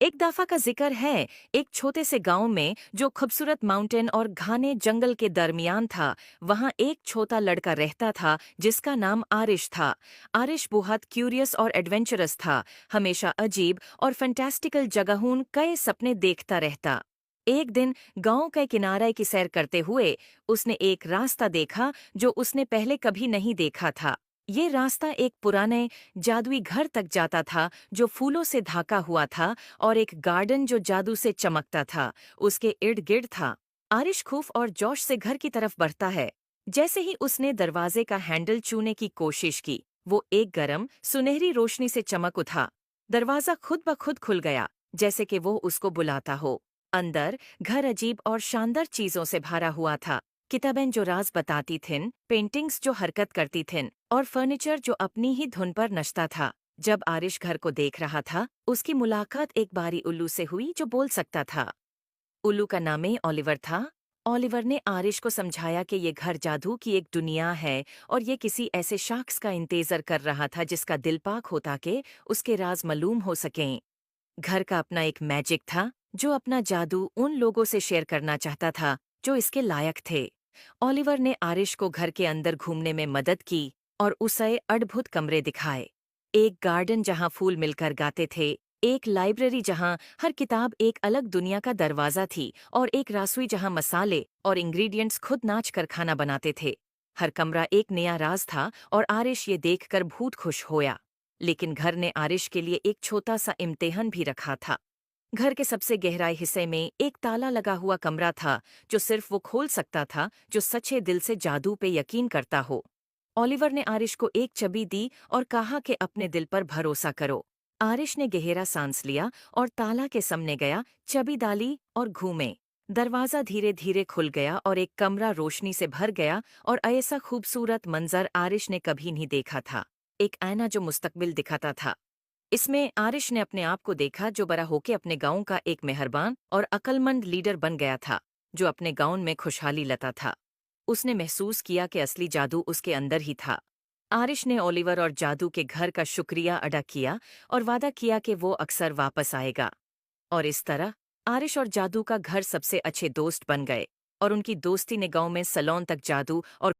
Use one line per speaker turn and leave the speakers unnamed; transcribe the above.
एक दफा का जिक्र है, एक छोटे से गांव में जो खूबसूरत माउंटेन और घने जंगल के दरमियान था। वहां एक छोटा लड़का रहता था जिसका नाम आरिश था। आरिश बहुत क्यूरियस और एडवेंचरस था। हमेशा अजीब और फैंटास्टिकल जगहों कई सपने देखता रहता। एक दिन गांव के किनारे की सैर करते हुए उसने एक रास्ता देखा जो उसने पहले कभी नहीं देखा था। ये रास्ता एक पुराने जादुई घर तक जाता था जो फूलों से ढका हुआ था, और एक गार्डन जो जादू से चमकता था उसके इर्द गिर्द था। आरिश खूफ और जोश से घर की तरफ बढ़ता है। जैसे ही उसने दरवाजे का हैंडल छूने की कोशिश की, वो एक गरम सुनहरी रोशनी से चमक उठा। दरवाजा खुद ब खुद खुल गया, जैसे कि वो उसको बुलाता हो। अंदर घर अजीब और शानदार चीजों से भरा हुआ था। किताबें जो राज बताती थीं, पेंटिंग्स जो हरकत करती थीं, और फर्नीचर जो अपनी ही धुन पर नचता था। जब आरिश घर को देख रहा था, उसकी मुलाकात एक बारी उल्लू से हुई जो बोल सकता था। उल्लू का नाम ही ओलिवर था। ओलिवर ने आरिश को समझाया कि ये घर जादू की एक दुनिया है, और ये किसी ऐसे शख्स का इंतजार कर रहा था जिसका दिल पाक होता कि उसके राज मालूम हो सकें। घर का अपना एक मैजिक था जो अपना जादू उन लोगों से शेयर करना चाहता था जो इसके लायक थे। ओलिवर ने आरिश को घर के अंदर घूमने में मदद की और उसे अद्भुत कमरे दिखाए। एक गार्डन जहां फूल मिलकर गाते थे, एक लाइब्रेरी जहां हर किताब एक अलग दुनिया का दरवाजा थी, और एक रसोई जहां मसाले और इंग्रेडिएंट्स खुद नाच कर खाना बनाते थे। हर कमरा एक नया राज था और आरिश ये देखकर बहुत खुश होया। लेकिन घर ने आरिश के लिए एक छोटा सा इम्तिहान भी रखा था। घर के सबसे गहराई हिस्से में एक ताला लगा हुआ कमरा था जो सिर्फ वो खोल सकता था जो सच्चे दिल से जादू पे यकीन करता हो। ओलिवर ने आरिश को एक चाबी दी और कहा कि अपने दिल पर भरोसा करो। आरिश ने गहरा सांस लिया और ताला के सामने गया, चाबी डाली और घूमे। दरवाजा धीरे धीरे खुल गया और एक कमरा रोशनी से भर गया, और ऐसा खूबसूरत मंजर आरिश ने कभी नहीं देखा था। एक आईना जो मुस्तकबिल दिखाता था। इसमें आरिश ने अपने आप को देखा जो बड़ा होके अपने गांव का एक मेहरबान और अक्लमंद लीडर बन गया था, जो अपने गांव में खुशहाली लाता था। उसने महसूस किया कि असली जादू उसके अंदर ही था। आरिश ने ओलिवर और जादू के घर का शुक्रिया अदा किया और वादा किया कि वो अक्सर वापस आएगा। और इस तरह आरिश और जादू का घर सबसे अच्छे दोस्त बन गए, और उनकी दोस्ती ने गांव में सलोन तक जादू और